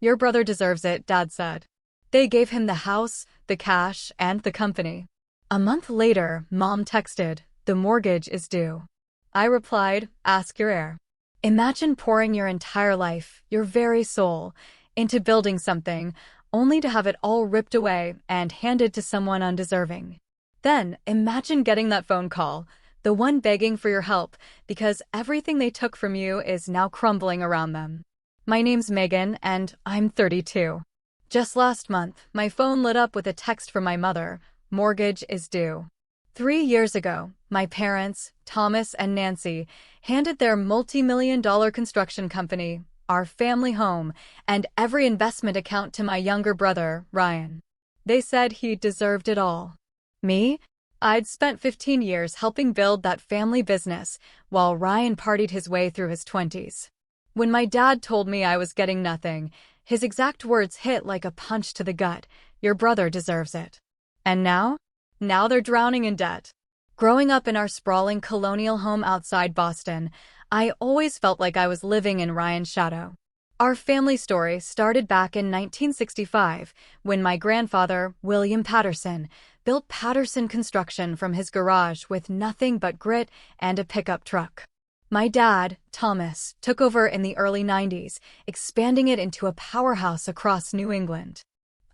Your brother deserves it, Dad said. They gave him the house, the cash, and the company. A month later, Mom texted, "The mortgage is due." I replied, "Ask your heir." Imagine pouring your entire life, your very soul, into building something, only to have it all ripped away and handed to someone undeserving. Then, imagine getting that phone call, the one begging for your help, because everything they took from you is now crumbling around them. My name's Megan, and I'm 32. Just last month, my phone lit up with a text from my mother, "Mortgage is due." 3 years ago, my parents, Thomas and Nancy, handed their multi-million-dollar construction company, our family home, and every investment account to my younger brother, Ryan. They said he deserved it all. Me? I'd spent 15 years helping build that family business, while Ryan partied his way through his 20s. When my dad told me I was getting nothing, his exact words hit like a punch to the gut: "Your brother deserves it." And now? Now they're drowning in debt. Growing up in our sprawling colonial home outside Boston, I always felt like I was living in Ryan's shadow. Our family story started back in 1965, when my grandfather, William Patterson, built Patterson Construction from his garage with nothing but grit and a pickup truck. My dad, Thomas, took over in the early 90s, expanding it into a powerhouse across New England.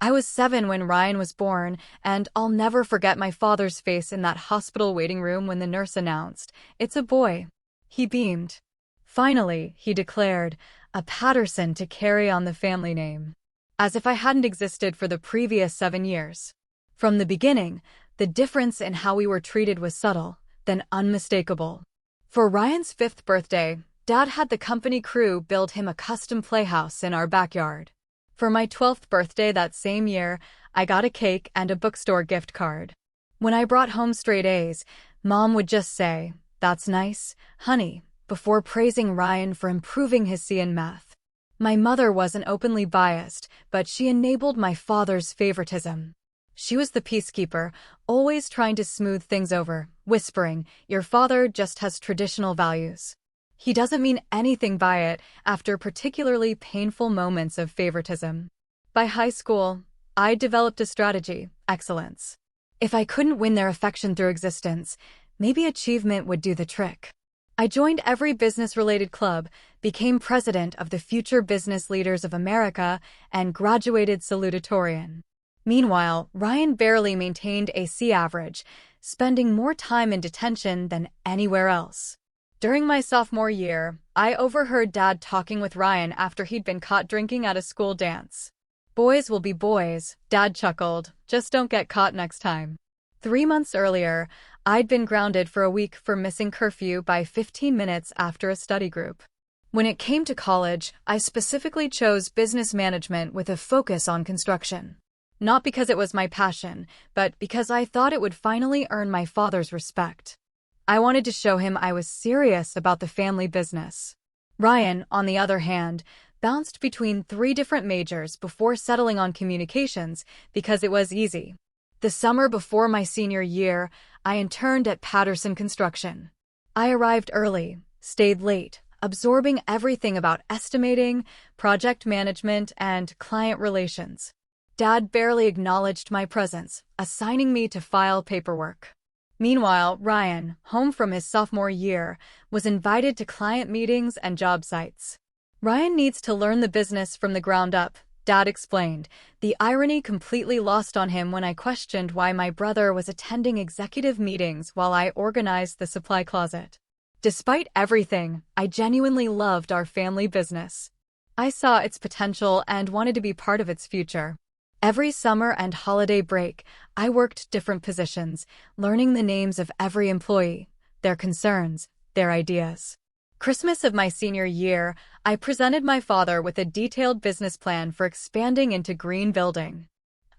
I was 7 when Ryan was born, and I'll never forget my father's face in that hospital waiting room when the nurse announced, "It's a boy." He beamed. Finally, he declared, a Patterson to carry on the family name. As if I hadn't existed for the previous 7 years. From the beginning, the difference in how we were treated was subtle, then unmistakable. For Ryan's 5th birthday, Dad had the company crew build him a custom playhouse in our backyard. For my 12th birthday that same year, I got a cake and a bookstore gift card. When I brought home straight A's, Mom would just say, "That's nice, honey," before praising Ryan for improving his C in math. My mother wasn't openly biased, but she enabled my father's favoritism. She was the peacekeeper, always trying to smooth things over, whispering, "Your father just has traditional values. He doesn't mean anything by it," after particularly painful moments of favoritism. By high school, I developed a strategy: excellence. If I couldn't win their affection through existence, maybe achievement would do the trick. I joined every business-related club, became president of the Future Business Leaders of America, and graduated salutatorian. Meanwhile, Ryan barely maintained a C average, spending more time in detention than anywhere else. During my sophomore year, I overheard Dad talking with Ryan after he'd been caught drinking at a school dance. "Boys will be boys," Dad chuckled, "just don't get caught next time." 3 months earlier, I'd been grounded for a week for missing curfew by 15 minutes after a study group. When it came to college, I specifically chose business management with a focus on construction. Not because it was my passion, but because I thought it would finally earn my father's respect. I wanted to show him I was serious about the family business. Ryan, on the other hand, bounced between 3 different majors before settling on communications because it was easy. The summer before my senior year, I interned at Patterson Construction. I arrived early, stayed late, absorbing everything about estimating, project management, and client relations. Dad barely acknowledged my presence, assigning me to file paperwork. Meanwhile, Ryan, home from his sophomore year, was invited to client meetings and job sites. "Ryan needs to learn the business from the ground up," Dad explained, the irony completely lost on him when I questioned why my brother was attending executive meetings while I organized the supply closet. Despite everything, I genuinely loved our family business. I saw its potential and wanted to be part of its future. Every summer and holiday break, I worked different positions, learning the names of every employee, their concerns, their ideas. Christmas of my senior year, I presented my father with a detailed business plan for expanding into green building.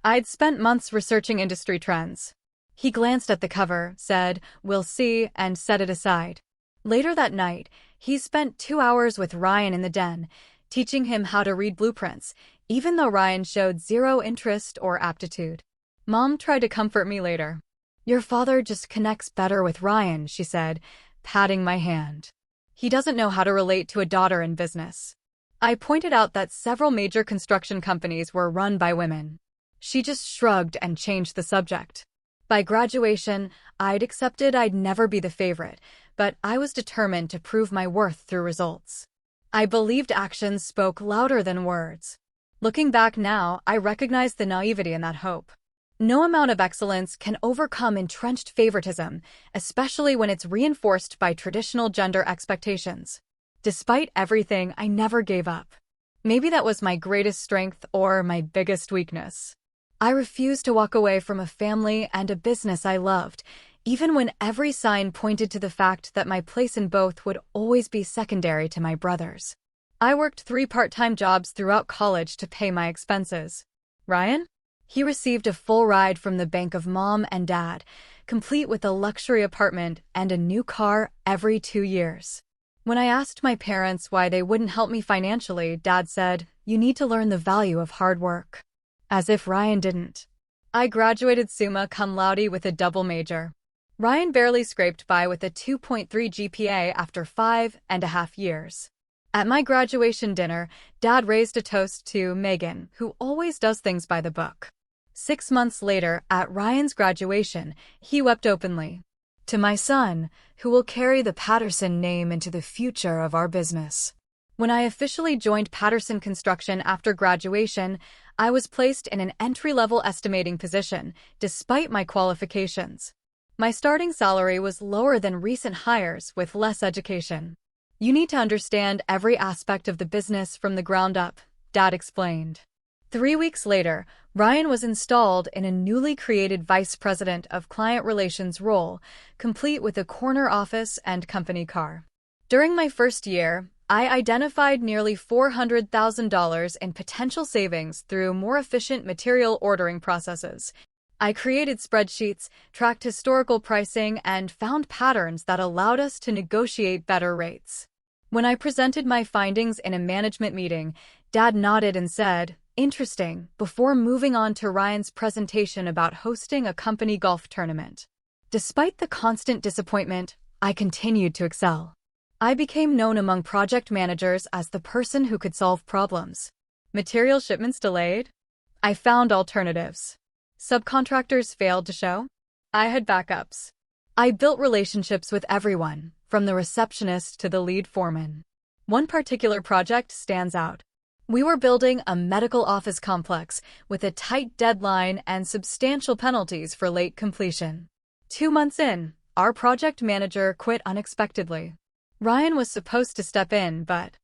I'd spent months researching industry trends. He glanced at the cover, said, "We'll see," and set it aside. Later that night, he spent 2 hours with Ryan in the den, teaching him how to read blueprints, even though Ryan showed zero interest or aptitude. Mom tried to comfort me later. "Your father just connects better with Ryan," she said, patting my hand. "He doesn't know how to relate to a daughter in business." I pointed out that several major construction companies were run by women. She just shrugged and changed the subject. By graduation, I'd accepted I'd never be the favorite, but I was determined to prove my worth through results. I believed actions spoke louder than words. Looking back now, I recognize the naivety in that hope. No amount of excellence can overcome entrenched favoritism, especially when it's reinforced by traditional gender expectations. Despite everything, I never gave up. Maybe that was my greatest strength or my biggest weakness. I refused to walk away from a family and a business I loved, even when every sign pointed to the fact that my place in both would always be secondary to my brother's. I worked 3 part-time jobs throughout college to pay my expenses. Ryan? He received a full ride from the bank of mom and dad, complete with a luxury apartment and a new car every 2 years. When I asked my parents why they wouldn't help me financially, Dad said, "You need to learn the value of hard work." As if Ryan didn't. I graduated summa cum laude with a double major. Ryan barely scraped by with a 2.3 GPA after 5.5 years. At my graduation dinner, Dad raised a toast to Megan, who always does things by the book. 6 months later, at Ryan's graduation, he wept openly. "To my son, who will carry the Patterson name into the future of our business." When I officially joined Patterson Construction after graduation, I was placed in an entry-level estimating position, despite my qualifications. My starting salary was lower than recent hires with less education. "You need to understand every aspect of the business from the ground up," Dad explained. 3 weeks later, Ryan was installed in a newly created Vice President of Client Relations role, complete with a corner office and company car. During my first year, I identified nearly $400,000 in potential savings through more efficient material ordering processes. I created spreadsheets, tracked historical pricing, and found patterns that allowed us to negotiate better rates. When I presented my findings in a management meeting, Dad nodded and said, "Interesting," before moving on to Ryan's presentation about hosting a company golf tournament. Despite the constant disappointment, I continued to excel. I became known among project managers as the person who could solve problems. Material shipments delayed? I found alternatives. Subcontractors failed to show? I had backups. I built relationships with everyone, from the receptionist to the lead foreman. One particular project stands out. We were building a medical office complex with a tight deadline and substantial penalties for late completion. 2 months in, our project manager quit unexpectedly. Ryan was supposed to step in, but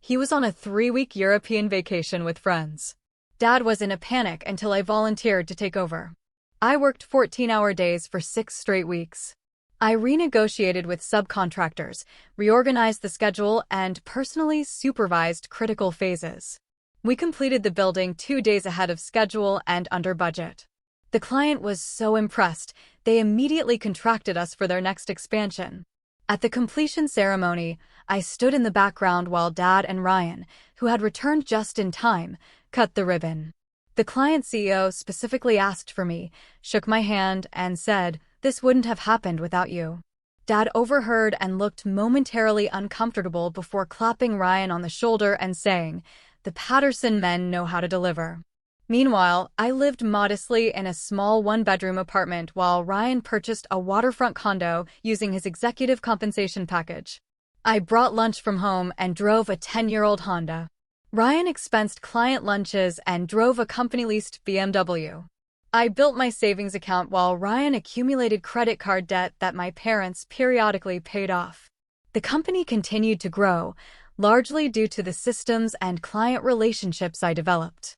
he was on a 3-week European vacation with friends. Dad was in a panic until I volunteered to take over. I worked 14-hour days for 6 straight weeks. I renegotiated with subcontractors, reorganized the schedule, and personally supervised critical phases. We completed the building 2 days ahead of schedule and under budget. The client was so impressed, they immediately contracted us for their next expansion. At the completion ceremony, I stood in the background while Dad and Ryan, who had returned just in time, cut the ribbon. The client CEO specifically asked for me, shook my hand, and said, "This wouldn't have happened without you." Dad overheard and looked momentarily uncomfortable before clapping Ryan on the shoulder and saying, "The Patterson men know how to deliver." Meanwhile, I lived modestly in a small 1-bedroom apartment while Ryan purchased a waterfront condo using his executive compensation package. I brought lunch from home and drove a 10-year-old Honda. Ryan expensed client lunches and drove a company-leased BMW. I built my savings account while Ryan accumulated credit card debt that my parents periodically paid off. The company continued to grow, largely due to the systems and client relationships I developed.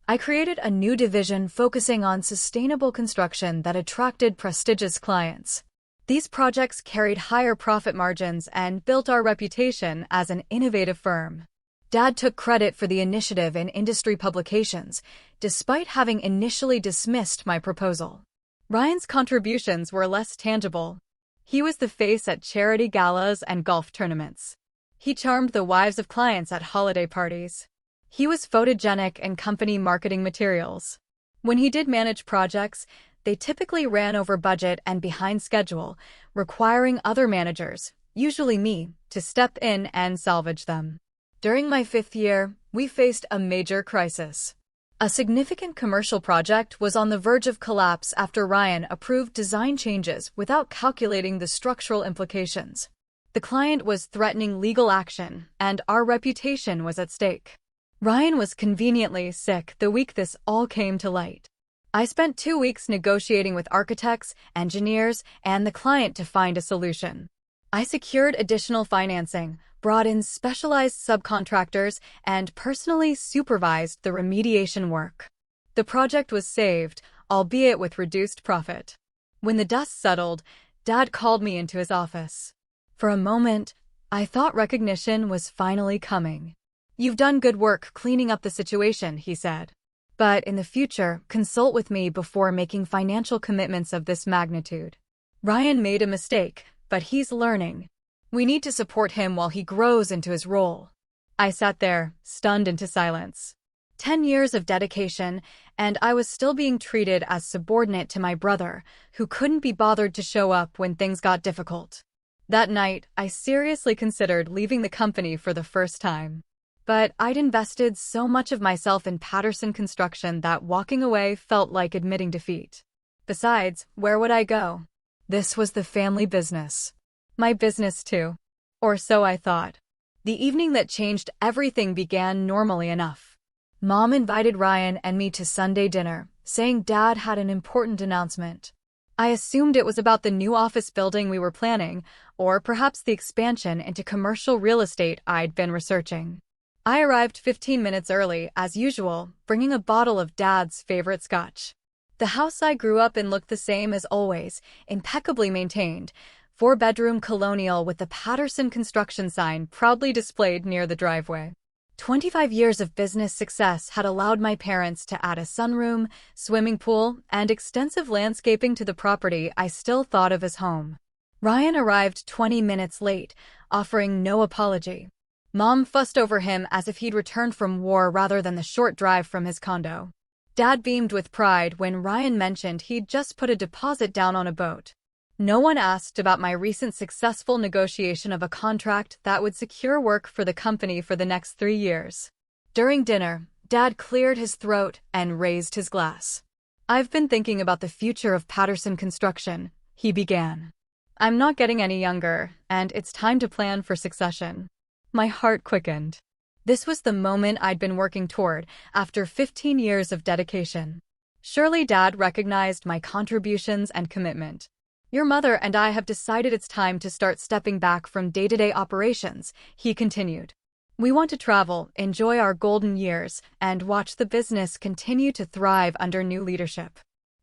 I created a new division focusing on sustainable construction that attracted prestigious clients. These projects carried higher profit margins and built our reputation as an innovative firm. Dad took credit for the initiative in industry publications, despite having initially dismissed my proposal. Ryan's contributions were less tangible. He was the face at charity galas and golf tournaments. He charmed the wives of clients at holiday parties. He was photogenic in company marketing materials. When he did manage projects, they typically ran over budget and behind schedule, requiring other managers, usually me, to step in and salvage them. During my 5th year, we faced a major crisis. A significant commercial project was on the verge of collapse after Ryan approved design changes without calculating the structural implications. The client was threatening legal action, and our reputation was at stake. Ryan was conveniently sick the week this all came to light. I spent 2 weeks negotiating with architects, engineers, and the client to find a solution. I secured additional financing, brought in specialized subcontractors, and personally supervised the remediation work. The project was saved, albeit with reduced profit. When the dust settled, Dad called me into his office. For a moment, I thought recognition was finally coming. "You've done good work cleaning up the situation," he said. "But in the future, consult with me before making financial commitments of this magnitude. Ryan made a mistake, but he's learning. We need to support him while he grows into his role." I sat there, stunned into silence. 10 years of dedication, and I was still being treated as subordinate to my brother, who couldn't be bothered to show up when things got difficult. That night, I seriously considered leaving the company for the first time. But I'd invested so much of myself in Patterson Construction that walking away felt like admitting defeat. Besides, where would I go? This was the family business. My business too. Or so I thought. The evening that changed everything began normally enough. Mom invited Ryan and me to Sunday dinner, saying Dad had an important announcement. I assumed it was about the new office building we were planning, or perhaps the expansion into commercial real estate I'd been researching. I arrived 15 minutes early, as usual, bringing a bottle of Dad's favorite scotch. The house I grew up in looked the same as always, impeccably maintained, 4-bedroom colonial with the Patterson Construction sign proudly displayed near the driveway. 25 years of business success had allowed my parents to add a sunroom, swimming pool, and extensive landscaping to the property I still thought of as home. Ryan arrived 20 minutes late, offering no apology. Mom fussed over him as if he'd returned from war rather than the short drive from his condo. Dad beamed with pride when Ryan mentioned he'd just put a deposit down on a boat. No one asked about my recent successful negotiation of a contract that would secure work for the company for the next 3 years. During dinner, Dad cleared his throat and raised his glass. "I've been thinking about the future of Patterson Construction," he began. "I'm not getting any younger, and it's time to plan for succession." My heart quickened. This was the moment I'd been working toward after 15 years of dedication. Surely Dad recognized my contributions and commitment. "Your mother and I have decided it's time to start stepping back from day-to-day operations," he continued. "We want to travel, enjoy our golden years, and watch the business continue to thrive under new leadership."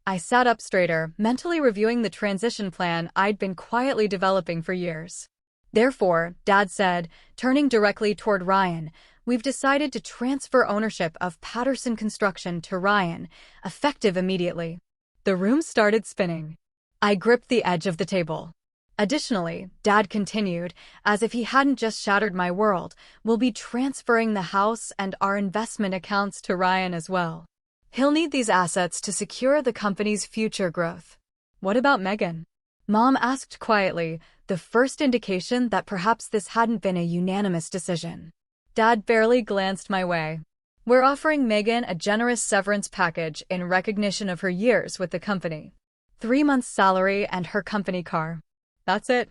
I sat up straighter, mentally reviewing the transition plan I'd been quietly developing for years. "Therefore," Dad said, turning directly toward Ryan, "we've decided to transfer ownership of Patterson Construction to Ryan, effective immediately." The room started spinning. I gripped the edge of the table. "Additionally," Dad continued, as if he hadn't just shattered my world, "we'll be transferring the house and our investment accounts to Ryan as well. He'll need these assets to secure the company's future growth." "What about Megan?" Mom asked quietly, the first indication that perhaps this hadn't been a unanimous decision. Dad barely glanced my way. "We're offering Megan a generous severance package in recognition of her years with the company. 3 months' salary and her company car. That's it."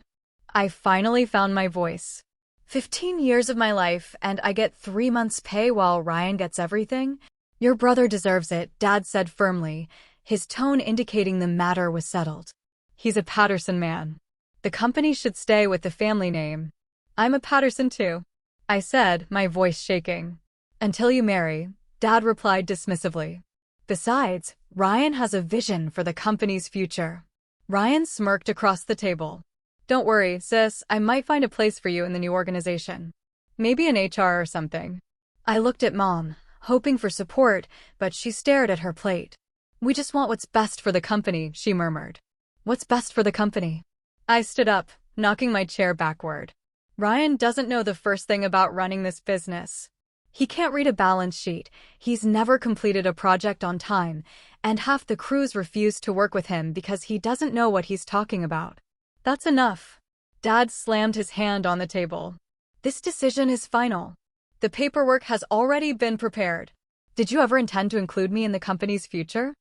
I finally found my voice. 15 years of my life, and I get 3 months' pay while Ryan gets everything? "Your brother deserves it," Dad said firmly, his tone indicating the matter was settled. "He's a Patterson man. The company should stay with the family name." "I'm a Patterson too," I said, my voice shaking. "Until you marry," Dad replied dismissively. "Besides, Ryan has a vision for the company's future." Ryan smirked across the table. "Don't worry, sis, I might find a place for you in the new organization. Maybe in HR or something." I looked at Mom, hoping for support, but she stared at her plate. "We just want what's best for the company," she murmured. "What's best for the company?" I stood up, knocking my chair backward. "Ryan doesn't know the first thing about running this business. He can't read a balance sheet, he's never completed a project on time, and half the crews refuse to work with him because he doesn't know what he's talking about. That's enough." Dad slammed his hand on the table. "This decision is final. The paperwork has already been prepared. Did you ever intend to include me in the company's future?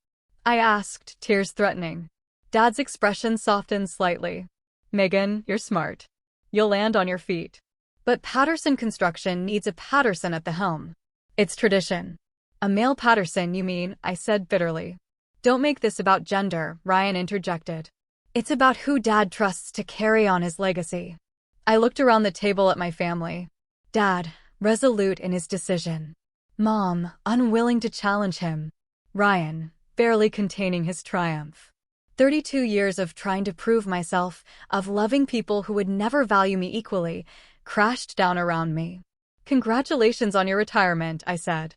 I asked, tears threatening. Dad's expression softened slightly. Megan, you're smart. You'll land on your feet. But Patterson Construction needs a Patterson at the helm. It's tradition. A male Patterson, you mean? I said bitterly. Don't make this about gender, Ryan interjected. It's about who Dad trusts to carry on his legacy. I looked around the table at my family. Dad, resolute in his decision. Mom, unwilling to challenge him. Ryan, barely containing his triumph. 32 years of trying to prove myself, of loving people who would never value me equally, crashed down around me. Congratulations on your retirement, I said,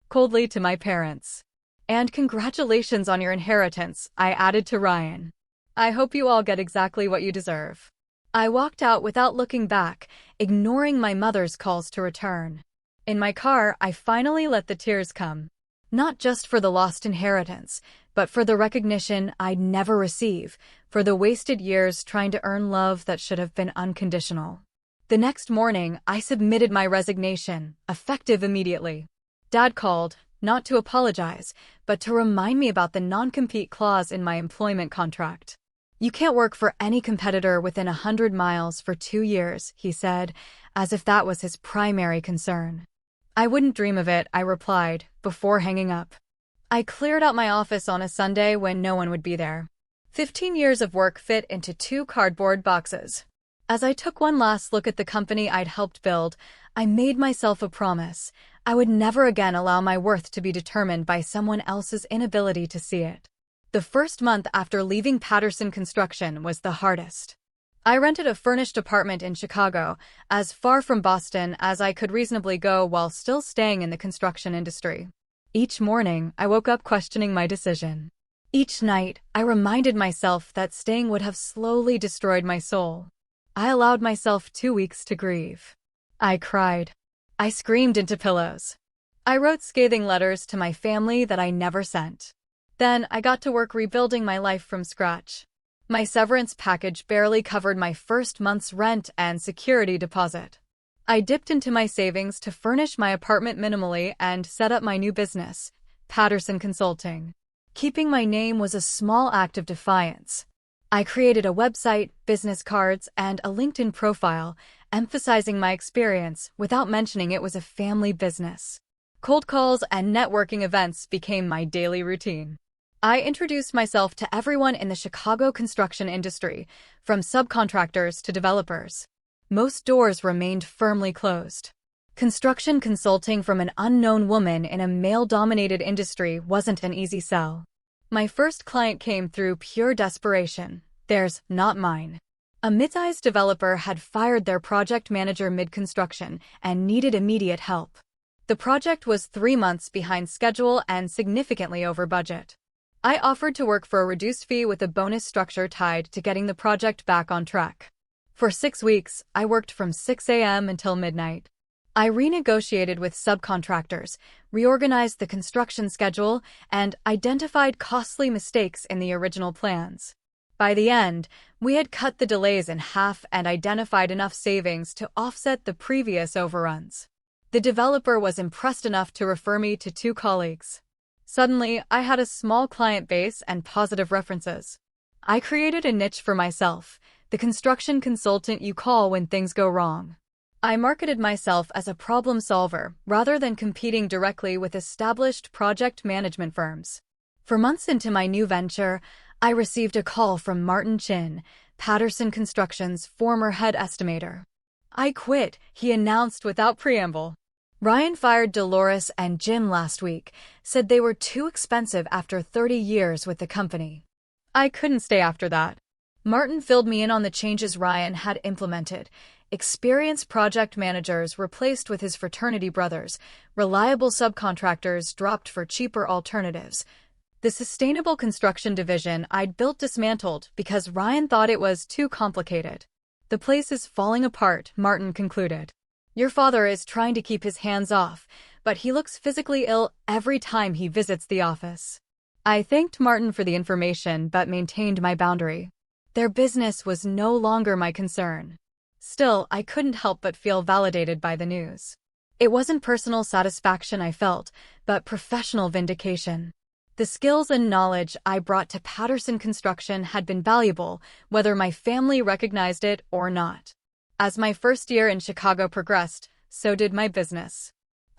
coldly to my parents. And congratulations on your inheritance, I added to Ryan. I hope you all get exactly what you deserve. I walked out without looking back, ignoring my mother's calls to return. In my car, I finally let the tears come. Not just for the lost inheritance, but for the recognition I'd never receive, for the wasted years trying to earn love that should have been unconditional. The next morning, I submitted my resignation, effective immediately. Dad called, not to apologize, but to remind me about the non-compete clause in my employment contract. You can't work for any competitor within 100 miles for 2 years, he said, as if that was his primary concern. I wouldn't dream of it, I replied, before hanging up. I cleared out my office on a Sunday when no one would be there. 15 years of work fit into 2 cardboard boxes. As I took one last look at the company I'd helped build, I made myself a promise. I would never again allow my worth to be determined by someone else's inability to see it. The first month after leaving Patterson Construction was the hardest. I rented a furnished apartment in Chicago, as far from Boston as I could reasonably go while still staying in the construction industry. Each morning, I woke up questioning my decision. Each night, I reminded myself that staying would have slowly destroyed my soul. I allowed myself 2 weeks to grieve. I cried. I screamed into pillows. I wrote scathing letters to my family that I never sent. Then I got to work rebuilding my life from scratch. My severance package barely covered my first month's rent and security deposit. I dipped into my savings to furnish my apartment minimally and set up my new business, Patterson Consulting. Keeping my name was a small act of defiance. I created a website, business cards, and a LinkedIn profile, emphasizing my experience without mentioning it was a family business. Cold calls and networking events became my daily routine. I introduced myself to everyone in the Chicago construction industry, from subcontractors to developers. Most doors remained firmly closed. Construction consulting from an unknown woman in a male-dominated industry wasn't an easy sell. My first client came through pure desperation. Theirs, not mine. A mid-sized developer had fired their project manager mid-construction and needed immediate help. The project was 3 months behind schedule and significantly over budget. I offered to work for a reduced fee with a bonus structure tied to getting the project back on track. For 6 weeks, I worked from 6 a.m. until midnight. I renegotiated with subcontractors, reorganized the construction schedule, and identified costly mistakes in the original plans. By the end, we had cut the delays in half and identified enough savings to offset the previous overruns. The developer was impressed enough to refer me to 2 colleagues. Suddenly, I had a small client base and positive references. I created a niche for myself, the construction consultant you call when things go wrong. I marketed myself as a problem solver rather than competing directly with established project management firms. For months into my new venture, I received a call from Martin Chin, Patterson Construction's former head estimator. I quit, he announced without preamble. Ryan fired Dolores and Jim last week, said they were too expensive after 30 years with the company. I couldn't stay after that. Martin filled me in on the changes Ryan had implemented. Experienced project managers replaced with his fraternity brothers, reliable subcontractors dropped for cheaper alternatives. The sustainable construction division I'd built dismantled because Ryan thought it was too complicated. The place is falling apart, Martin concluded. Your father is trying to keep his hands off, but he looks physically ill every time he visits the office. I thanked Martin for the information but maintained my boundary. Their business was no longer my concern. Still, I couldn't help but feel validated by the news. It wasn't personal satisfaction I felt, but professional vindication. The skills and knowledge I brought to Patterson Construction had been valuable, whether my family recognized it or not. As my first year in Chicago progressed, so did my business.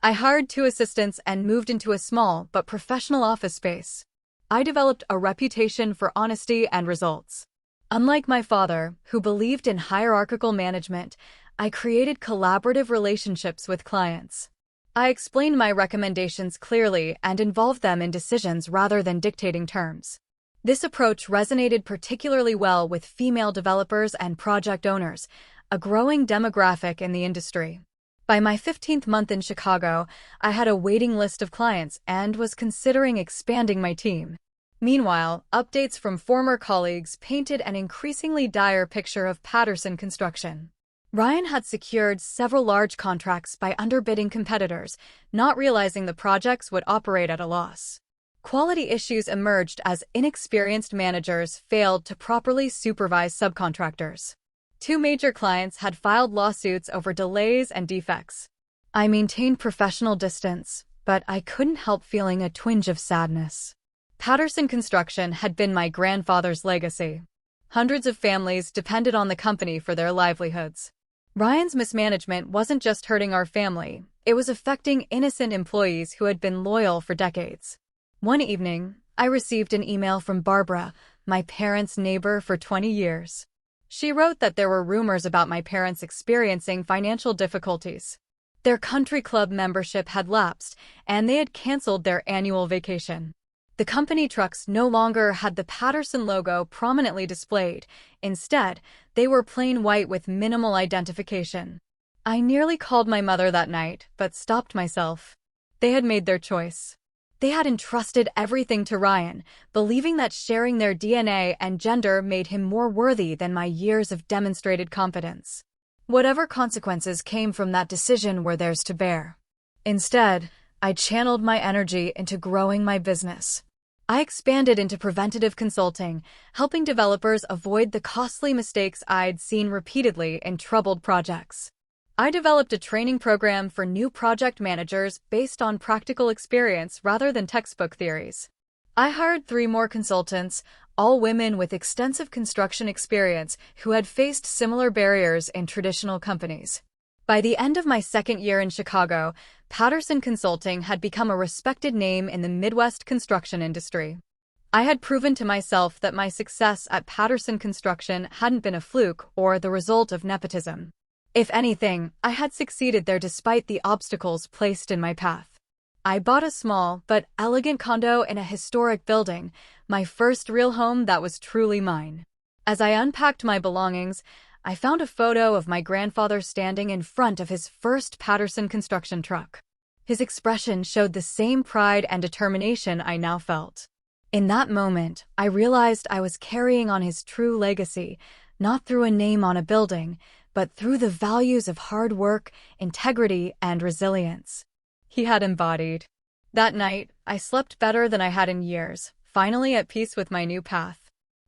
I hired 2 assistants and moved into a small but professional office space. I developed a reputation for honesty and results. Unlike my father, who believed in hierarchical management, I created collaborative relationships with clients. I explained my recommendations clearly and involved them in decisions rather than dictating terms. This approach resonated particularly well with female developers and project owners, a growing demographic in the industry. By my 15th month in Chicago, I had a waiting list of clients and was considering expanding my team. Meanwhile, updates from former colleagues painted an increasingly dire picture of Patterson Construction. Ryan had secured several large contracts by underbidding competitors, not realizing the projects would operate at a loss. Quality issues emerged as inexperienced managers failed to properly supervise subcontractors. 2 major clients had filed lawsuits over delays and defects. I maintained professional distance, but I couldn't help feeling a twinge of sadness. Patterson Construction had been my grandfather's legacy. Hundreds of families depended on the company for their livelihoods. Ryan's mismanagement wasn't just hurting our family, it was affecting innocent employees who had been loyal for decades. One evening, I received an email from Barbara, my parents' neighbor for 20 years. She wrote that there were rumors about my parents experiencing financial difficulties. Their country club membership had lapsed, and they had canceled their annual vacation. The company trucks no longer had the Patterson logo prominently displayed. Instead, they were plain white with minimal identification. I nearly called my mother that night, but stopped myself. They had made their choice. They had entrusted everything to Ryan, believing that sharing their DNA and gender made him more worthy than my years of demonstrated competence. Whatever consequences came from that decision were theirs to bear. Instead, I channeled my energy into growing my business. I expanded into preventative consulting, helping developers avoid the costly mistakes I'd seen repeatedly in troubled projects. I developed a training program for new project managers based on practical experience rather than textbook theories. I hired 3 more consultants, all women with extensive construction experience who had faced similar barriers in traditional companies. By the end of my 2nd year in Chicago, Patterson Consulting had become a respected name in the Midwest construction industry. I had proven to myself that my success at Patterson Construction hadn't been a fluke or the result of nepotism. If anything, I had succeeded there despite the obstacles placed in my path. I bought a small but elegant condo in a historic building, my first real home that was truly mine. As I unpacked my belongings, I found a photo of my grandfather standing in front of his first Patterson Construction truck. His expression showed the same pride and determination I now felt. In that moment, I realized I was carrying on his true legacy, not through a name on a building, but through the values of hard work, integrity, and resilience he had embodied. That night, I slept better than I had in years, finally at peace with my new path.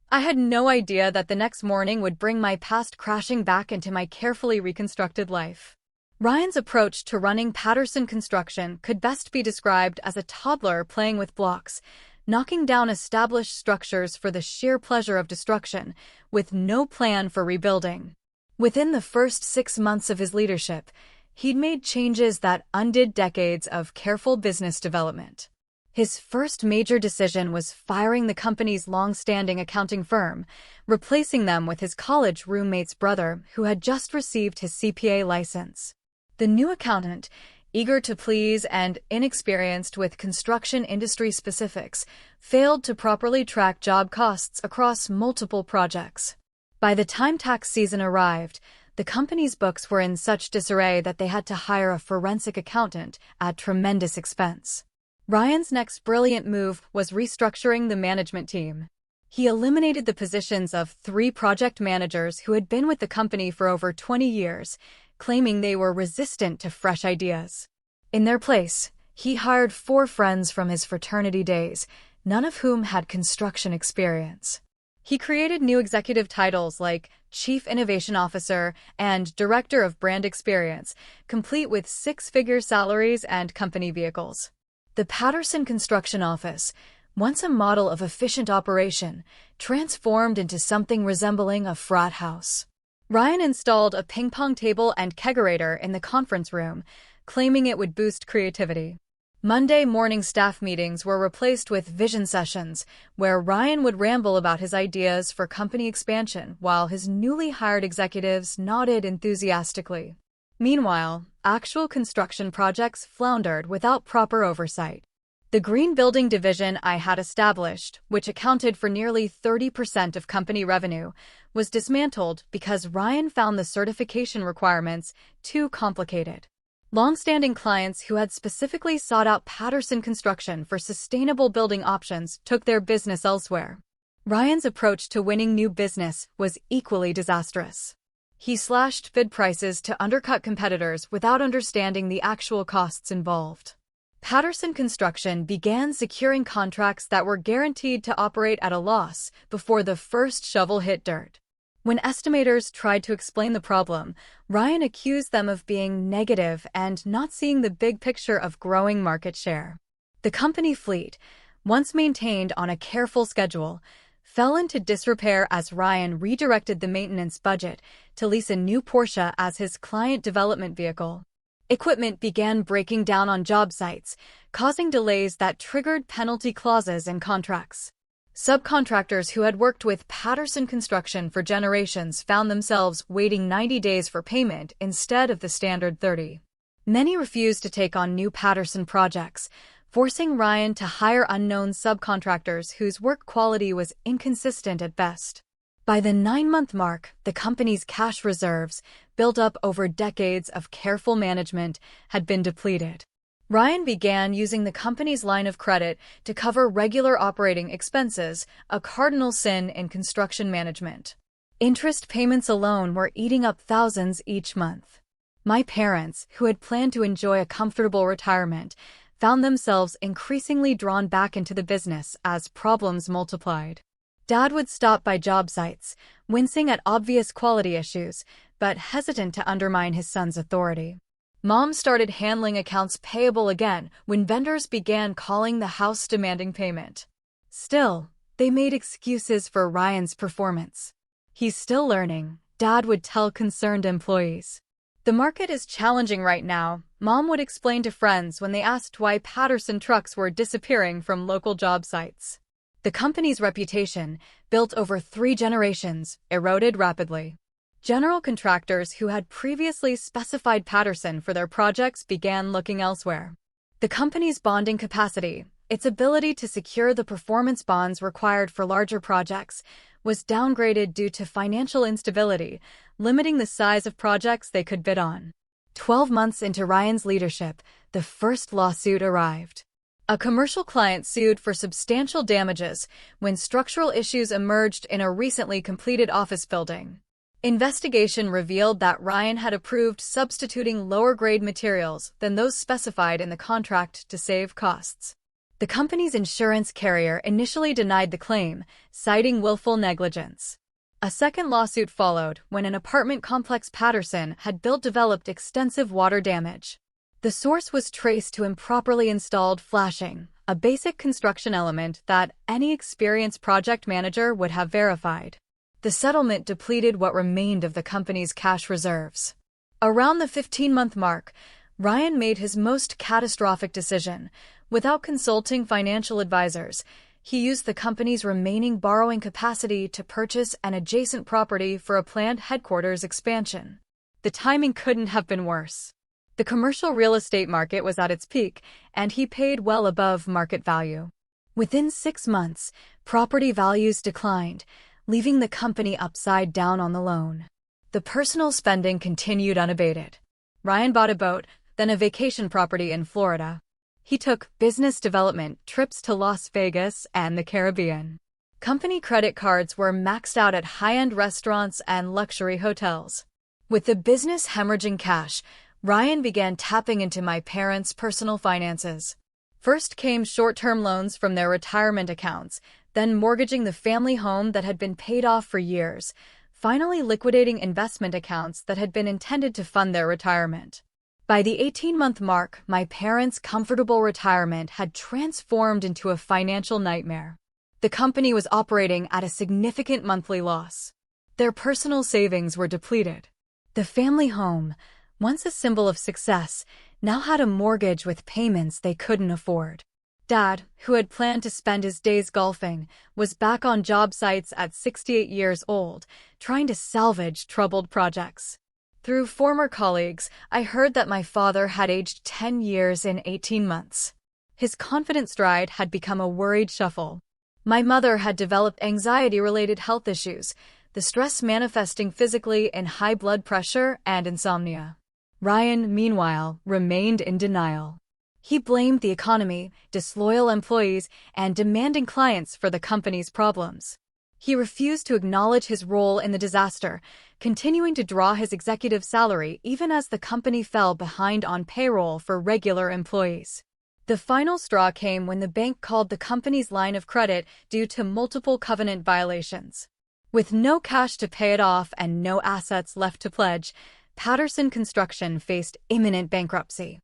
I had no idea that the next morning would bring my past crashing back into my carefully reconstructed life. Ryan's approach to running Patterson Construction could best be described as a toddler playing with blocks, knocking down established structures for the sheer pleasure of destruction, with no plan for rebuilding. Within the first 6 months of his leadership, he'd made changes that undid decades of careful business development. His first major decision was firing the company's long-standing accounting firm, replacing them with his college roommate's brother who had just received his CPA license. The new accountant, eager to please and inexperienced with construction industry specifics, failed to properly track job costs across multiple projects. By the time tax season arrived, the company's books were in such disarray that they had to hire a forensic accountant at tremendous expense. Ryan's next brilliant move was restructuring the management team. He eliminated the positions of 3 project managers who had been with the company for over 20 years, claiming they were resistant to fresh ideas. In their place, he hired 4 friends from his fraternity days, none of whom had construction experience. He created new executive titles like Chief Innovation Officer and Director of Brand Experience, complete with six-figure salaries and company vehicles. The Patterson Construction Office, once a model of efficient operation, transformed into something resembling a frat house. Ryan installed a ping-pong table and kegerator in the conference room, claiming it would boost creativity. Monday morning staff meetings were replaced with vision sessions, where Ryan would ramble about his ideas for company expansion while his newly hired executives nodded enthusiastically. Meanwhile, actual construction projects floundered without proper oversight. The green building division I had established, which accounted for nearly 30% of company revenue, was dismantled because Ryan found the certification requirements too complicated. Long-standing clients who had specifically sought out Patterson Construction for sustainable building options took their business elsewhere. Ryan's approach to winning new business was equally disastrous. He slashed bid prices to undercut competitors without understanding the actual costs involved. Patterson Construction began securing contracts that were guaranteed to operate at a loss before the first shovel hit dirt. When estimators tried to explain the problem, Ryan accused them of being negative and not seeing the big picture of growing market share. The company fleet, once maintained on a careful schedule, fell into disrepair as Ryan redirected the maintenance budget to lease a new Porsche as his client development vehicle. Equipment began breaking down on job sites, causing delays that triggered penalty clauses in contracts. Subcontractors who had worked with Patterson Construction for generations found themselves waiting 90 days for payment instead of the standard 30. Many refused to take on new Patterson projects, forcing Ryan to hire unknown subcontractors whose work quality was inconsistent at best. By the 9-month mark, the company's cash reserves, built up over decades of careful management, had been depleted. Ryan began using the company's line of credit to cover regular operating expenses, a cardinal sin in construction management. Interest payments alone were eating up thousands each month. My parents, who had planned to enjoy a comfortable retirement, found themselves increasingly drawn back into the business as problems multiplied. Dad would stop by job sites, wincing at obvious quality issues, but hesitant to undermine his son's authority. Mom started handling accounts payable again when vendors began calling the house demanding payment. Still, they made excuses for Ryan's performance. He's still learning, Dad would tell concerned employees. The market is challenging right now, Mom would explain to friends when they asked why Patterson trucks were disappearing from local job sites. The company's reputation, built over 3 generations, eroded rapidly. General contractors who had previously specified Patterson for their projects began looking elsewhere. The company's bonding capacity, its ability to secure the performance bonds required for larger projects, was downgraded due to financial instability, limiting the size of projects they could bid on. 12 months into Ryan's leadership, the first lawsuit arrived. A commercial client sued for substantial damages when structural issues emerged in a recently completed office building. Investigation revealed that Ryan had approved substituting lower-grade materials than those specified in the contract to save costs. The company's insurance carrier initially denied the claim, citing willful negligence. A second lawsuit followed when an apartment complex Patterson had built developed extensive water damage. The source was traced to improperly installed flashing, a basic construction element that any experienced project manager would have verified. The settlement depleted what remained of the company's cash reserves. Around the 15-month mark, Ryan made his most catastrophic decision. Without consulting financial advisors, he used the company's remaining borrowing capacity to purchase an adjacent property for a planned headquarters expansion. The timing couldn't have been worse. The commercial real estate market was at its peak, and he paid well above market value. Within 6 months, property values declined, leaving the company upside down on the loan. The personal spending continued unabated. Ryan bought a boat, then a vacation property in Florida. He took business development trips to Las Vegas and the Caribbean. Company credit cards were maxed out at high-end restaurants and luxury hotels. With the business hemorrhaging cash, Ryan began tapping into my parents' personal finances. First came short-term loans from their retirement accounts, then mortgaging the family home that had been paid off for years, finally liquidating investment accounts that had been intended to fund their retirement. By the 18-month mark, my parents' comfortable retirement had transformed into a financial nightmare. The company was operating at a significant monthly loss. Their personal savings were depleted. The family home, once a symbol of success, now had a mortgage with payments they couldn't afford. Dad, who had planned to spend his days golfing, was back on job sites at 68 years old, trying to salvage troubled projects. Through former colleagues, I heard that my father had aged 10 years in 18 months. His confident stride had become a worried shuffle. My mother had developed anxiety-related health issues, the stress manifesting physically in high blood pressure and insomnia. Ryan, meanwhile, remained in denial. He blamed the economy, disloyal employees, and demanding clients for the company's problems. He refused to acknowledge his role in the disaster, continuing to draw his executive salary even as the company fell behind on payroll for regular employees. The final straw came when the bank called the company's line of credit due to multiple covenant violations. With no cash to pay it off and no assets left to pledge, Patterson Construction faced imminent bankruptcy.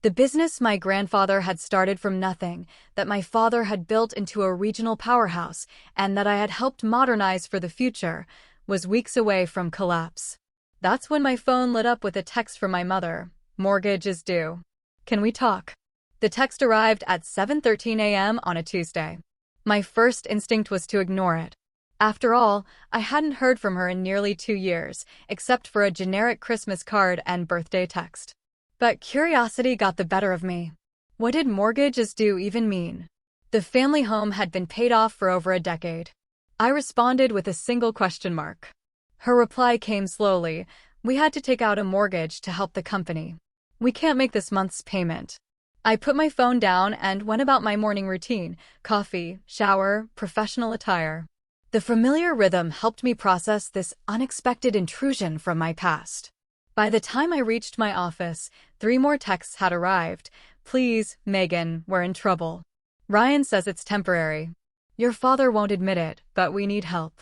The business my grandfather had started from nothing, that my father had built into a regional powerhouse, and that I had helped modernize for the future, was weeks away from collapse. That's when my phone lit up with a text from my mother. "Mortgage is due. Can we talk?" The text arrived at 7:13 a.m. on a Tuesday. My first instinct was to ignore it. After all, I hadn't heard from her in nearly 2 years, except for a generic Christmas card and birthday text. But curiosity got the better of me. What did mortgage is due even mean? The family home had been paid off for over a decade. I responded with a single question mark. Her reply came slowly. "We had to take out a mortgage to help the company. We can't make this month's payment." I put my phone down and went about my morning routine: coffee, shower, professional attire. The familiar rhythm helped me process this unexpected intrusion from my past. By the time I reached my office, 3 more texts had arrived. "Please, Megan, we're in trouble. Ryan says it's temporary. Your father won't admit it, but we need help."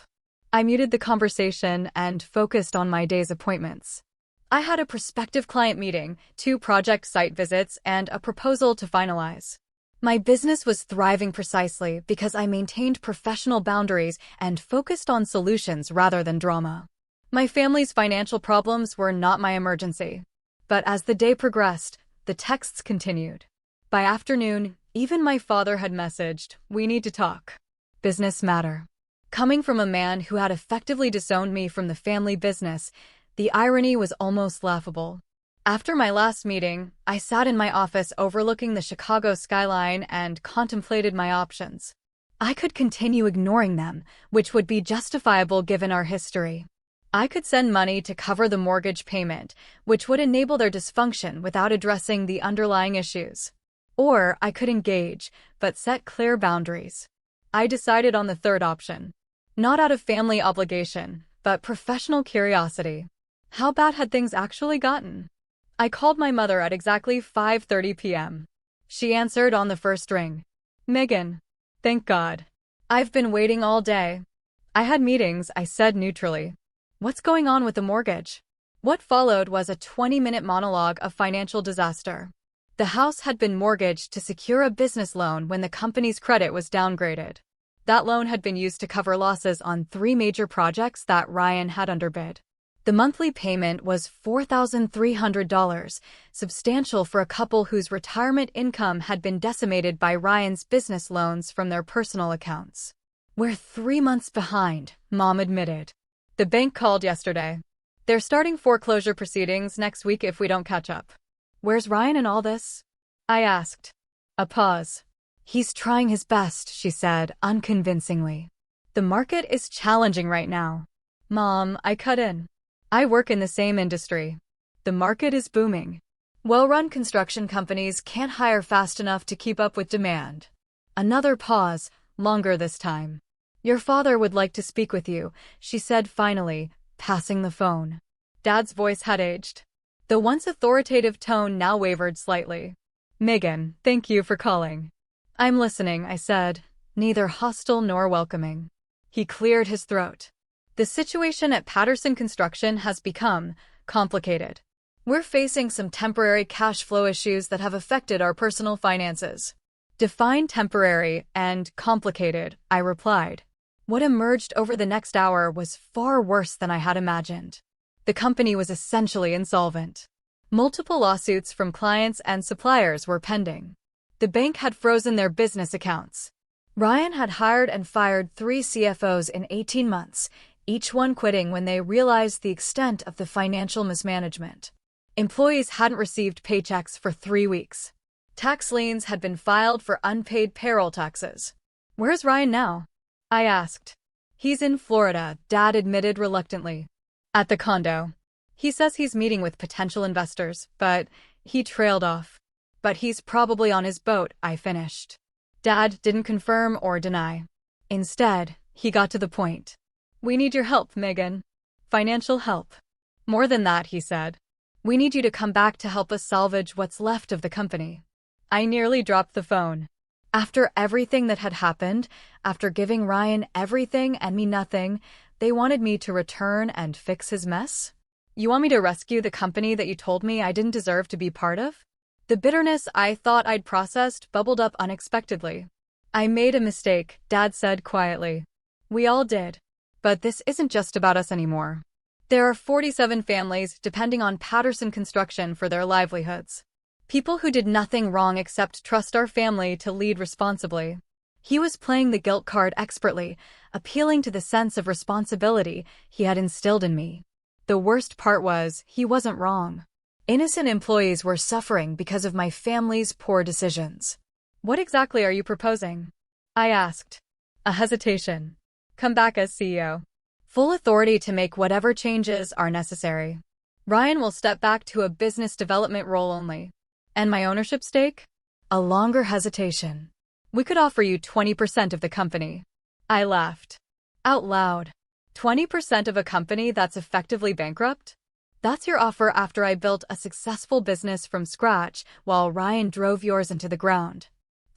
I muted the conversation and focused on my day's appointments. I had a prospective client meeting, 2 project site visits, and a proposal to finalize. My business was thriving precisely because I maintained professional boundaries and focused on solutions rather than drama. My family's financial problems were not my emergency. But as the day progressed, the texts continued. By afternoon, even my father had messaged, "We need to talk. Business matter." Coming from a man who had effectively disowned me from the family business, the irony was almost laughable. After my last meeting, I sat in my office overlooking the Chicago skyline and contemplated my options. I could continue ignoring them, which would be justifiable given our history. I could send money to cover the mortgage payment, which would enable their dysfunction without addressing the underlying issues. Or I could engage, but set clear boundaries. I decided on the third option. Not out of family obligation, but professional curiosity. How bad had things actually gotten? I called my mother at exactly 5:30 p.m. She answered on the first ring. "Megan. Thank God. I've been waiting all day." "I had meetings," I said neutrally. "What's going on with the mortgage?" What followed was a 20-minute monologue of financial disaster. The house had been mortgaged to secure a business loan when the company's credit was downgraded. That loan had been used to cover losses on 3 major projects that Ryan had underbid. The monthly payment was $4,300, substantial for a couple whose retirement income had been decimated by Ryan's business loans from their personal accounts. "We're 3 months behind," Mom admitted. "The bank called yesterday. They're starting foreclosure proceedings next week if we don't catch up." "Where's Ryan in all this?" I asked. A pause. "He's trying his best," she said, unconvincingly. "The market is challenging right now." "Mom," I cut in. "I work in the same industry. The market is booming. Well-run construction companies can't hire fast enough to keep up with demand." Another pause, longer this time. "Your father would like to speak with you," she said finally, passing the phone. Dad's voice had aged. The once authoritative tone now wavered slightly. "Megan, thank you for calling." "I'm listening," I said. neither hostile nor welcoming. He cleared his throat. The situation at Patterson Construction has become complicated. We're facing some temporary cash flow issues that have affected our personal finances. Define temporary and complicated, I replied. What emerged over the next hour was far worse than I had imagined. The company was essentially insolvent. Multiple lawsuits from clients and suppliers were pending. The bank had frozen their business accounts. Ryan had hired and fired 3 CFOs in 18 months, each one quitting when they realized the extent of the financial mismanagement. Employees hadn't received paychecks for 3 weeks. Tax liens had been filed for unpaid payroll taxes. Where's Ryan now? I asked. He's in Florida, Dad admitted reluctantly. At the condo. He says he's meeting with potential investors, but he trailed off. But he's probably on his boat, I finished. Dad didn't confirm or deny. Instead, he got to the point. We need your help, Megan. Financial help. More than that, he said. We need you to come back to help us salvage what's left of the company. I nearly dropped the phone. After everything that had happened, after giving Ryan everything and me nothing, they wanted me to return and fix his mess? You want me to rescue the company that you told me I didn't deserve to be part of? The bitterness I thought I'd processed bubbled up unexpectedly. I made a mistake, Dad said quietly. We all did. But this isn't just about us anymore. There are 47 families depending on Patterson Construction for their livelihoods. People who did nothing wrong except trust our family to lead responsibly. He was playing the guilt card expertly, appealing to the sense of responsibility he had instilled in me. The worst part was, he wasn't wrong. Innocent employees were suffering because of my family's poor decisions. What exactly are you proposing? I asked. A hesitation. Come back as CEO. Full authority to make whatever changes are necessary. Ryan will step back to a business development role only. And my ownership stake? A longer hesitation. We could offer you 20% of the company. I laughed. Out loud. 20% of a company that's effectively bankrupt? That's your offer after I built a successful business from scratch while Ryan drove yours into the ground.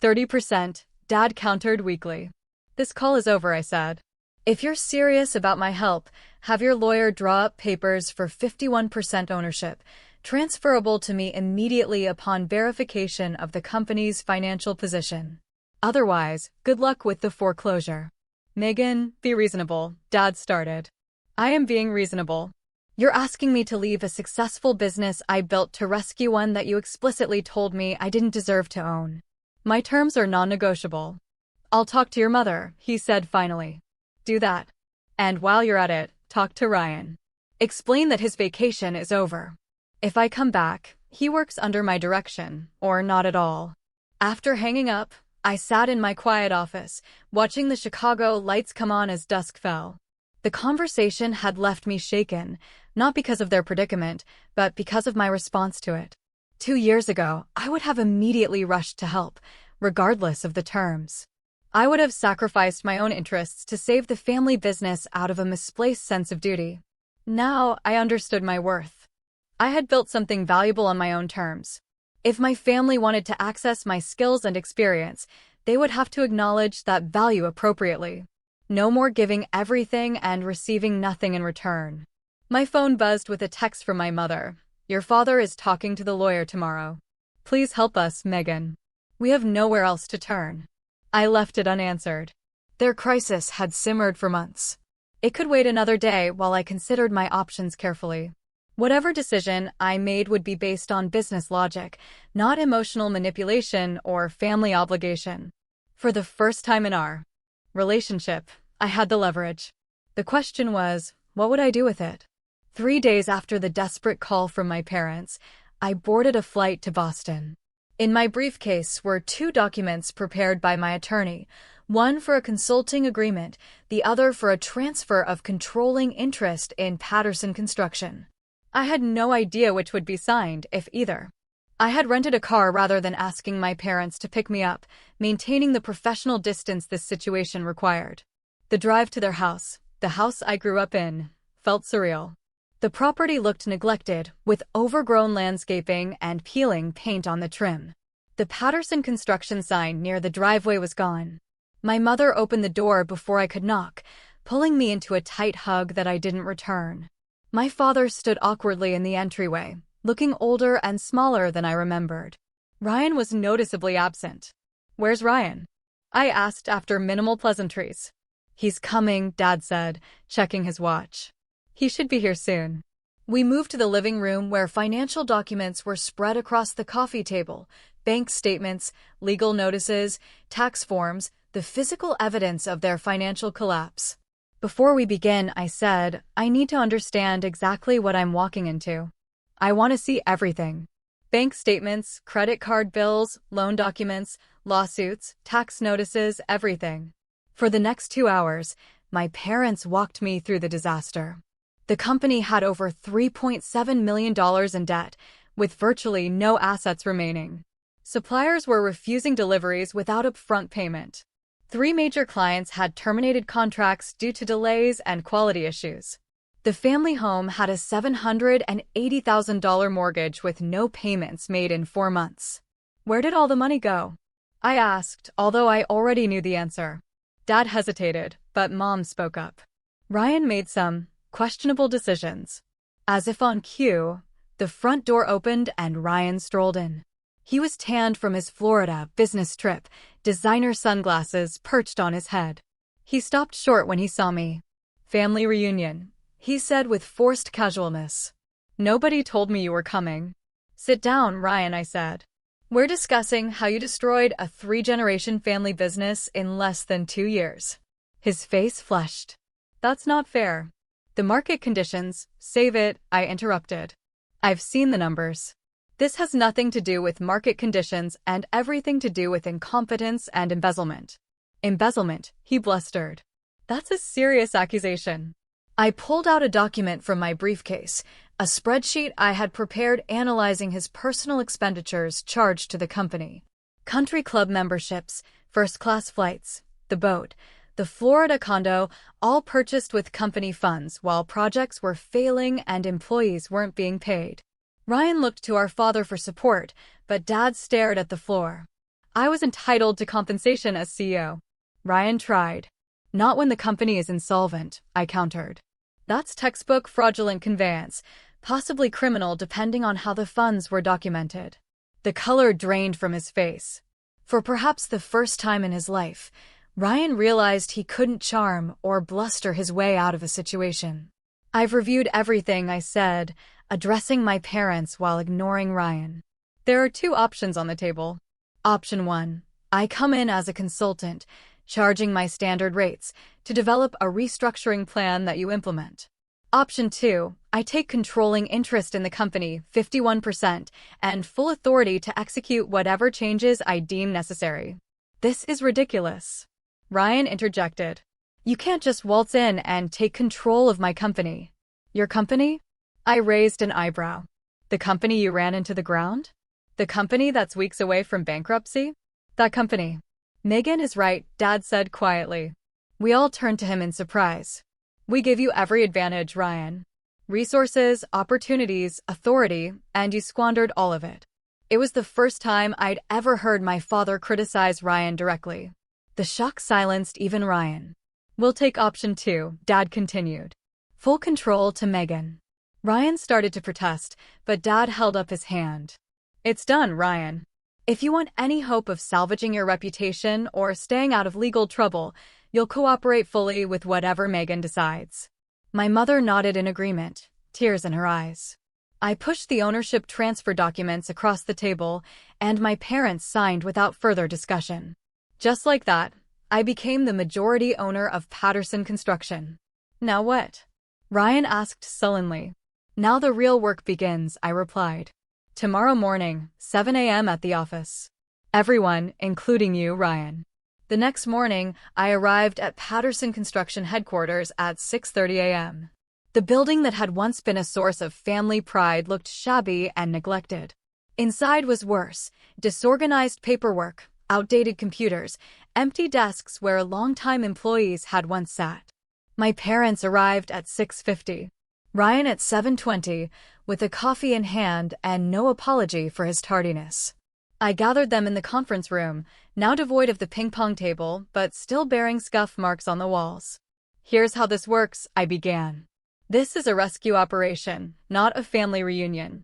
30%, Dad countered weakly. This call is over, I said. If you're serious about my help, have your lawyer draw up papers for 51% ownership, transferable to me immediately upon verification of the company's financial position. Otherwise, good luck with the foreclosure. Megan, be reasonable, Dad started. I am being reasonable. You're asking me to leave a successful business I built to rescue one that you explicitly told me I didn't deserve to own. My terms are non-negotiable. I'll talk to your mother, he said finally. Do that. And while you're at it, talk to Ryan. Explain that his vacation is over. If I come back, he works under my direction, or not at all. After hanging up, I sat in my quiet office, watching the Chicago lights come on as dusk fell. The conversation had left me shaken, not because of their predicament, but because of my response to it. 2 years ago, I would have immediately rushed to help, regardless of the terms. I would have sacrificed my own interests to save the family business out of a misplaced sense of duty. Now, I understood my worth. I had built something valuable on my own terms. If my family wanted to access my skills and experience, they would have to acknowledge that value appropriately. No more giving everything and receiving nothing in return. My phone buzzed with a text from my mother. Your father is talking to the lawyer tomorrow. Please help us, Megan. We have nowhere else to turn. I left it unanswered. Their crisis had simmered for months. It could wait another day while I considered my options carefully. Whatever decision I made would be based on business logic, not emotional manipulation or family obligation. For the first time in our relationship, I had the leverage. The question was, what would I do with it? 3 days after the desperate call from my parents, I boarded a flight to Boston. In my briefcase were 2 documents prepared by my attorney, one for a consulting agreement, the other for a transfer of controlling interest in Patterson Construction. I had no idea which would be signed, if either. I had rented a car rather than asking my parents to pick me up, maintaining the professional distance this situation required. The drive to their house, the house I grew up in, felt surreal. The property looked neglected, with overgrown landscaping and peeling paint on the trim. The Patterson Construction sign near the driveway was gone. My mother opened the door before I could knock, pulling me into a tight hug that I didn't return. My father stood awkwardly in the entryway, looking older and smaller than I remembered. Ryan was noticeably absent. "Where's Ryan?" I asked after minimal pleasantries. "He's coming," Dad said, checking his watch. "He should be here soon." We moved to the living room where financial documents were spread across the coffee table: bank statements, legal notices, tax forms, the physical evidence of their financial collapse. "Before we begin," I said, "I need to understand exactly what I'm walking into. I want to see everything. Bank statements, credit card bills, loan documents, lawsuits, tax notices, everything." For the next 2 hours, my parents walked me through the disaster. The company had over $3.7 million in debt, with virtually no assets remaining. Suppliers were refusing deliveries without upfront payment. 3 major clients had terminated contracts due to delays and quality issues. The family home had a $780,000 mortgage with no payments made in 4 months. "Where did all the money go?" I asked, although I already knew the answer. Dad hesitated, but Mom spoke up. "Ryan made some questionable decisions." As if on cue, the front door opened and Ryan strolled in. He was tanned from his Florida business trip, designer sunglasses perched on his head. He stopped short when he saw me. "Family reunion," he said with forced casualness. "Nobody told me you were coming." "Sit down, Ryan," I said. "We're discussing how you destroyed a 3-generation family business in less than 2 years." His face flushed. "That's not fair." "The market conditions, save it," I interrupted. "I've seen the numbers. This has nothing to do with market conditions and everything to do with incompetence and embezzlement." "Embezzlement," he blustered. "That's a serious accusation." I pulled out a document from my briefcase, a spreadsheet I had prepared analyzing his personal expenditures charged to the company. Country club memberships, first-class flights, the boat, the Florida condo, all purchased with company funds while projects were failing and employees weren't being paid. Ryan looked to our father for support, but Dad stared at the floor. "I was entitled to compensation as CEO." Ryan tried. "Not when the company is insolvent," I countered. "That's textbook fraudulent conveyance, possibly criminal depending on how the funds were documented." The color drained from his face. For perhaps the first time in his life, Ryan realized he couldn't charm or bluster his way out of a situation. "I've reviewed everything," I said, addressing my parents while ignoring Ryan. "There are 2 options on the table. Option 1, I come in as a consultant, charging my standard rates, to develop a restructuring plan that you implement. Option 2, I take controlling interest in the company, 51%, and full authority to execute whatever changes I deem necessary." "This is ridiculous," Ryan interjected. "You can't just waltz in and take control of my company." "Your company?" I raised an eyebrow. "The company you ran into the ground? The company that's weeks away from bankruptcy?" "That company." "Megan is right," Dad said quietly. We all turned to him in surprise. "We gave you every advantage, Ryan. Resources, opportunities, authority, and you squandered all of it." It was the first time I'd ever heard my father criticize Ryan directly. The shock silenced even Ryan. "We'll take option 2, Dad continued. Full control to Megan." Ryan started to protest, but Dad held up his hand. "It's done, Ryan. If you want any hope of salvaging your reputation or staying out of legal trouble, you'll cooperate fully with whatever Megan decides." My mother nodded in agreement, tears in her eyes. I pushed the ownership transfer documents across the table, and my parents signed without further discussion. Just like that, I became the majority owner of Patterson Construction. "Now what?" Ryan asked sullenly. "Now the real work begins," I replied. "Tomorrow morning, 7 a.m. at the office. Everyone, including you, Ryan." The next morning, I arrived at Patterson Construction headquarters at 6:30 a.m. The building that had once been a source of family pride looked shabby and neglected. Inside was worse: disorganized paperwork, outdated computers, empty desks where longtime employees had once sat. My parents arrived at 6:50. Ryan at 7:20, with a coffee in hand and no apology for his tardiness. I gathered them in the conference room, now devoid of the ping-pong table, but still bearing scuff marks on the walls. Here's how this works, I began. This is a rescue operation, not a family reunion.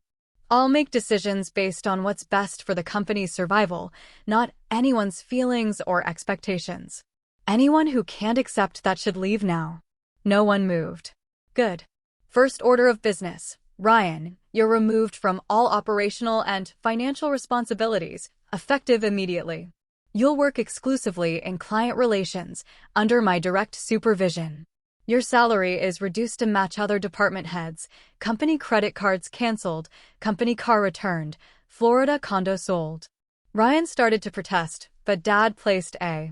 I'll make decisions based on what's best for the company's survival, not anyone's feelings or expectations. Anyone who can't accept that should leave now. No one moved. Good. First order of business. Ryan, you're removed from all operational and financial responsibilities, effective immediately. You'll work exclusively in client relations, under my direct supervision. Your salary is reduced to match other department heads, company credit cards canceled, company car returned, Florida condo sold. Ryan started to protest, but Dad placed a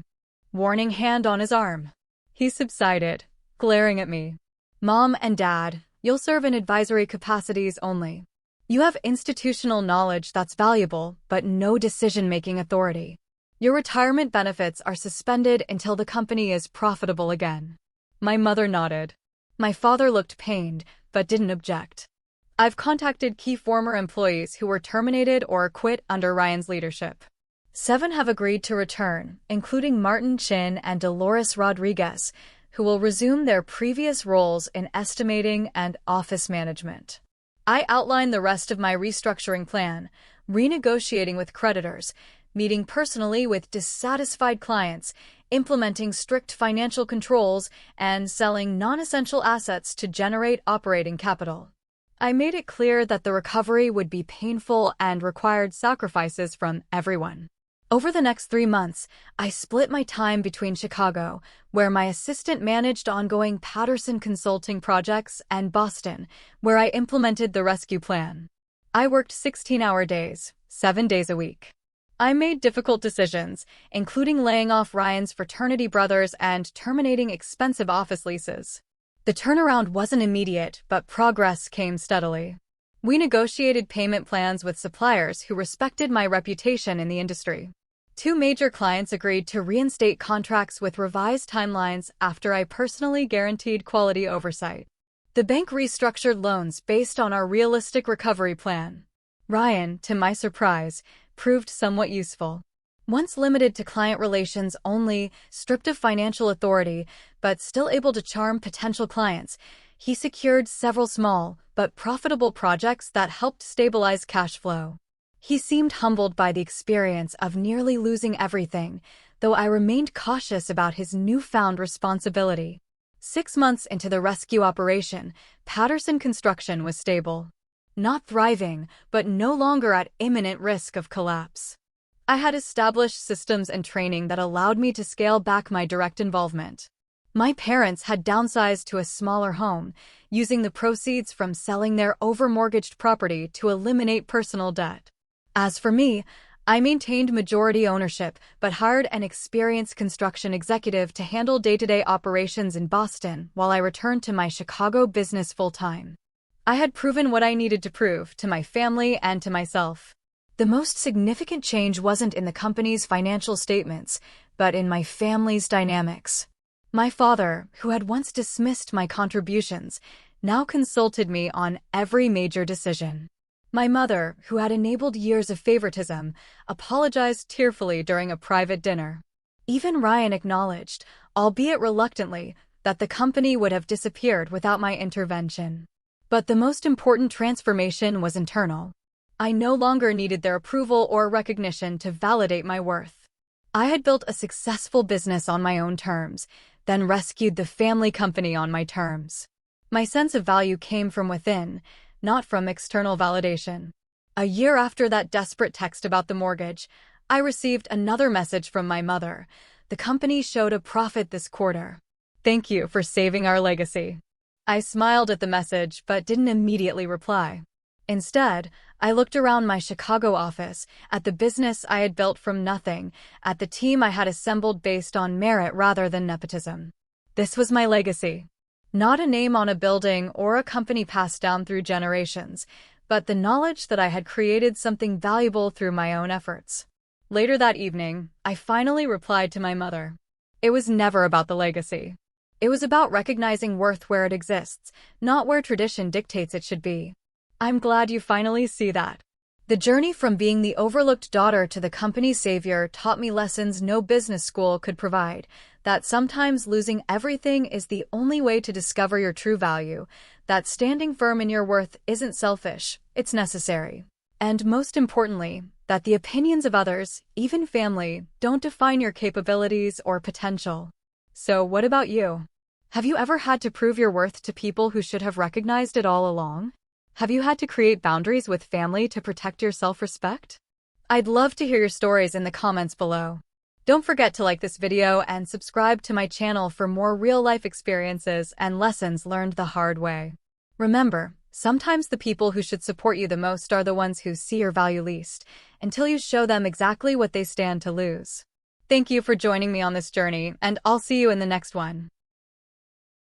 warning hand on his arm. He subsided, glaring at me. Mom and Dad, you'll serve in advisory capacities only. You have institutional knowledge that's valuable, but no decision-making authority. Your retirement benefits are suspended until the company is profitable again. My mother nodded. My father looked pained, but didn't object. I've contacted key former employees who were terminated or quit under Ryan's leadership. 7 have agreed to return, including Martin Chin and Dolores Rodriguez, who will resume their previous roles in estimating and office management. I outline the rest of my restructuring plan, renegotiating with creditors, meeting personally with dissatisfied clients, implementing strict financial controls, and selling non-essential assets to generate operating capital. I made it clear that the recovery would be painful and required sacrifices from everyone. Over the next 3 months, I split my time between Chicago, where my assistant managed ongoing Patterson consulting projects, and Boston, where I implemented the rescue plan. I worked 16-hour days, 7 days a week. I made difficult decisions, including laying off Ryan's fraternity brothers and terminating expensive office leases. The turnaround wasn't immediate, but progress came steadily. We negotiated payment plans with suppliers who respected my reputation in the industry. 2 major clients agreed to reinstate contracts with revised timelines after I personally guaranteed quality oversight. The bank restructured loans based on our realistic recovery plan. Ryan, to my surprise, proved somewhat useful. Once limited to client relations only, stripped of financial authority, but still able to charm potential clients, he secured several small but profitable projects that helped stabilize cash flow. He seemed humbled by the experience of nearly losing everything, though I remained cautious about his newfound responsibility. 6 months into the rescue operation, Patterson Construction was stable. Not thriving, but no longer at imminent risk of collapse. I had established systems and training that allowed me to scale back my direct involvement. My parents had downsized to a smaller home, using the proceeds from selling their over-mortgaged property to eliminate personal debt. As for me, I maintained majority ownership, but hired an experienced construction executive to handle day-to-day operations in Boston while I returned to my Chicago business full-time. I had proven what I needed to prove to my family and to myself. The most significant change wasn't in the company's financial statements, but in my family's dynamics. My father, who had once dismissed my contributions, now consulted me on every major decision. My mother, who had enabled years of favoritism, apologized tearfully during a private dinner. Even Ryan acknowledged, albeit reluctantly, that the company would have disappeared without my intervention. But the most important transformation was internal. I no longer needed their approval or recognition to validate my worth. I had built a successful business on my own terms, then rescued the family company on my terms. My sense of value came from within, not from external validation. A year after that desperate text about the mortgage, I received another message from my mother. The company showed a profit this quarter. Thank you for saving our legacy. I smiled at the message but didn't immediately reply. Instead, I looked around my Chicago office, at the business I had built from nothing, at the team I had assembled based on merit rather than nepotism. This was my legacy. Not a name on a building or a company passed down through generations, but the knowledge that I had created something valuable through my own efforts. Later that evening, I finally replied to my mother. It was never about the legacy. It was about recognizing worth where it exists, not where tradition dictates it should be. I'm glad you finally see that. The journey from being the overlooked daughter to the company savior taught me lessons no business school could provide, that sometimes losing everything is the only way to discover your true value, that standing firm in your worth isn't selfish, it's necessary. And most importantly, that the opinions of others, even family, don't define your capabilities or potential. So what about you? Have you ever had to prove your worth to people who should have recognized it all along? Have you had to create boundaries with family to protect your self-respect? I'd love to hear your stories in the comments below. Don't forget to like this video and subscribe to my channel for more real-life experiences and lessons learned the hard way. Remember, sometimes the people who should support you the most are the ones who see your value least, until you show them exactly what they stand to lose. Thank you for joining me on this journey, and I'll see you in the next one.